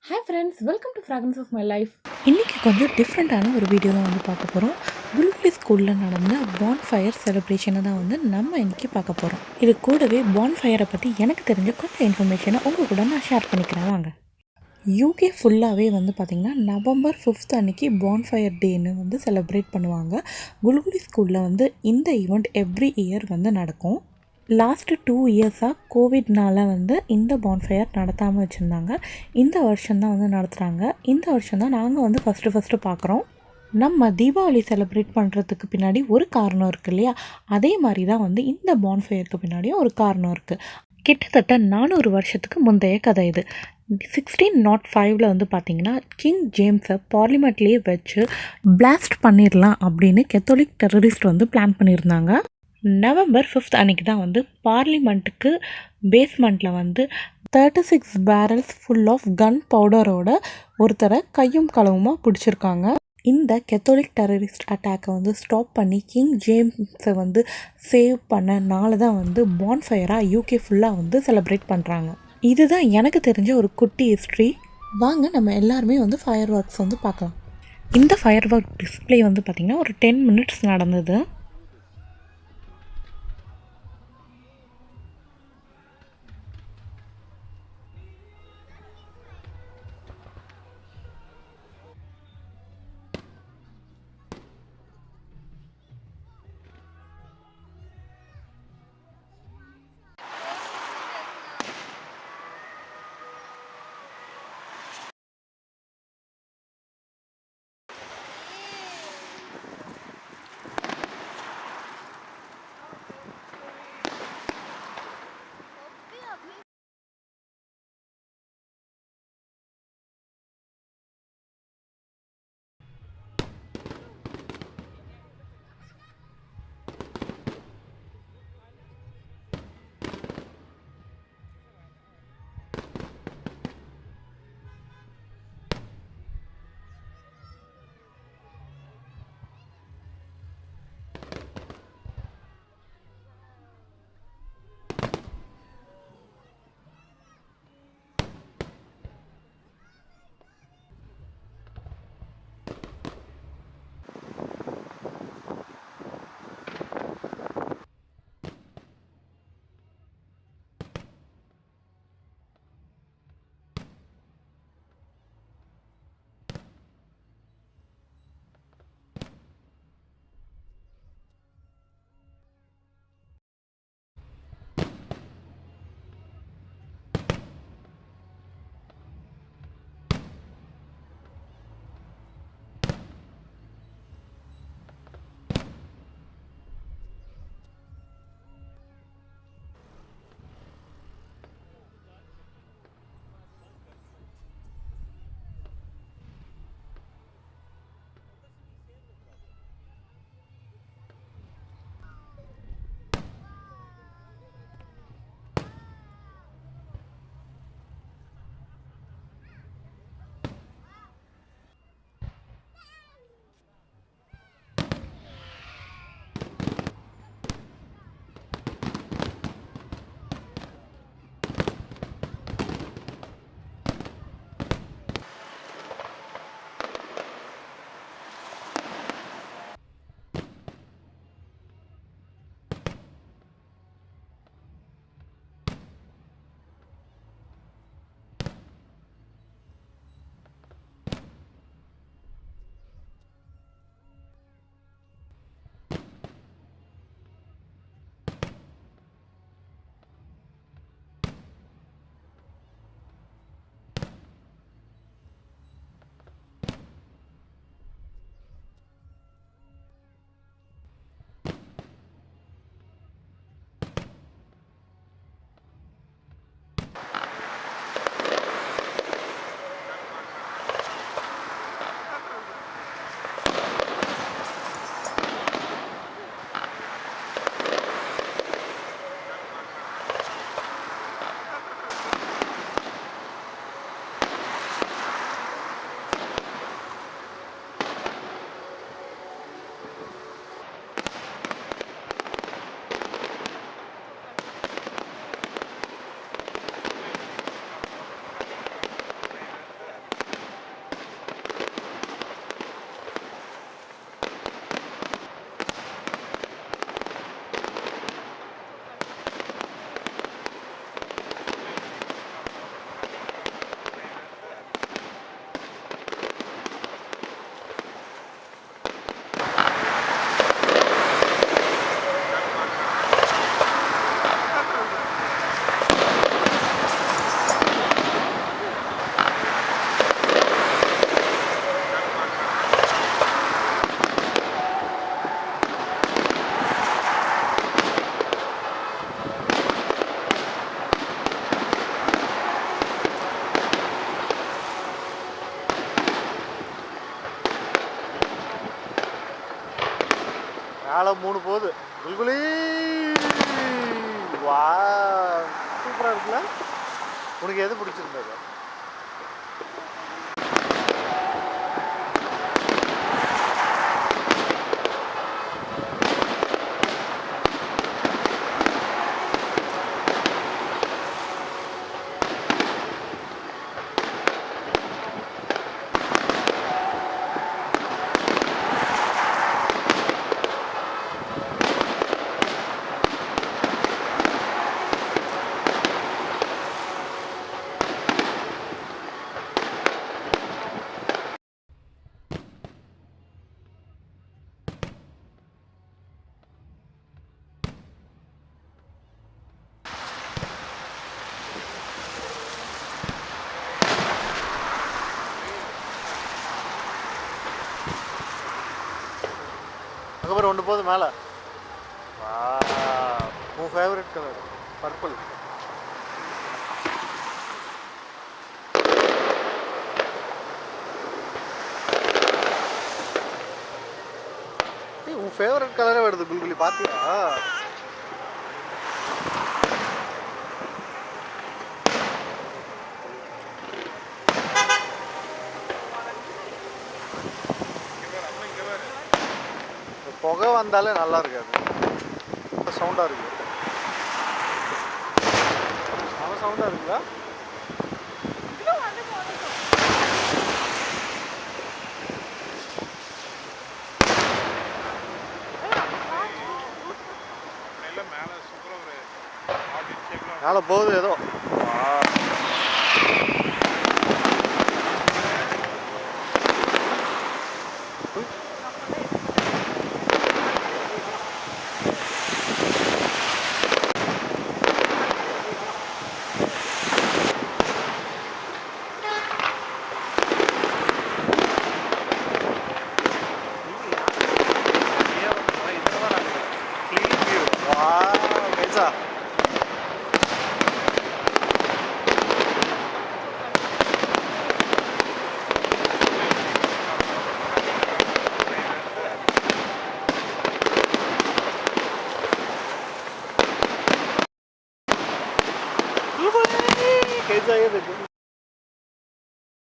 Hi friends, welcome to Fragments of My Life. இன்றைக்கி கொஞ்சம் டிஃப்ரெண்ட்டான ஒரு வீடியோ தான் பார்க்க போகிறோம். குல்குலி ஸ்கூலில் நடந்த பான்ஃபயர் செலிப்ரேஷனை தான் நம்ம இன்றைக்கி பார்க்க போகிறோம். இது கூடவே பான்ஃபயரை பற்றி எனக்கு தெரிஞ்ச கொஞ்சம் இன்ஃபர்மேஷனை உங்கள் கூட நான் ஷேர் பண்ணிக்கிறேன் வாங்க. யூகே ஃபுல்லாகவே பார்த்திங்கன்னா நவம்பர் 5 அன்றைக்கி பான்ஃபயர் டேன்னு செலிப்ரேட் பண்ணுவாங்க. குல்குலி ஸ்கூலில் இந்த ஈவெண்ட் எவ்ரி இயர் நடக்கும். லாஸ்ட்டு 2 இயர்ஸாக கோவிட்னால் இந்த பான்ஃபயர் நடத்தாமல் வச்சுருந்தாங்க. இந்த வருஷம்தான் நடத்துகிறாங்க. இந்த வருஷம்தான் நாங்கள் ஃபஸ்ட்டு பார்க்குறோம். நம்ம தீபாவளி செலிப்ரேட் பண்ணுறதுக்கு பின்னாடி ஒரு காரணம் இருக்குது இல்லையா? அதே மாதிரி தான் இந்த பான்ஃபயருக்கு பின்னாடியும் ஒரு காரணம் இருக்குது. கிட்டத்தட்ட 400 வருஷத்துக்கு முந்தைய கதை இது. 1605 பார்த்திங்கன்னா கிங் ஜேம்ஸை பார்லிமெண்ட்லேயே வச்சு பிளாஸ்ட் பண்ணிடலாம் அப்படின்னு கத்தோலிக் டெரரிஸ்ட் பிளான் பண்ணியிருந்தாங்க. நவம்பர் 5 அன்றைக்கி தான் பார்லிமெண்ட்டுக்கு பேஸ்மெண்ட்டில் 36 பேரல்ஸ் ஃபுல் ஆஃப் கன் பவுடரோட ஒருத்தரை கையும் களவுமாக பிடிச்சிருக்காங்க. இந்த கத்தோலிக் டெரரிஸ்ட் அட்டாக்கை ஸ்டாப் பண்ணி கிங் ஜேம்ஸை சேவ் பண்ணனால தான் பான்ஃபயராக யூகே ஃபுல்லாக செலிப்ரேட் பண்ணுறாங்க. இதுதான் எனக்கு தெரிஞ்ச ஒரு குட்டி ஹிஸ்ட்ரி. வாங்க நம்ம எல்லாருமே ஃபயர் ஒர்க்ஸ் பார்க்கலாம். இந்த ஃபயர் ஒர்க் டிஸ்பிளே பார்த்திங்கன்னா ஒரு 10 மினிட்ஸ் நடந்தது. மேலே 3 போகுது. குல்குலி வா, சூப்பராக இருக்குல்ல? உனக்கு எது பிடிச்சிருந்தது? அதுக்கப்புறம் 1 போகுது மேலே. உன் ஃபேவரட் கலர் பர்பிள். உன் ஃபேவரட் கலரே வருது குல்குலி, பார்த்தியா? புகை வந்தாலே நல்லா இருக்காது. சவுண்டாக இருக்கு. அவன் சவுண்டாக இருக்குல்ல? மேலே போகுது ஏதோ. कैसा है देखो।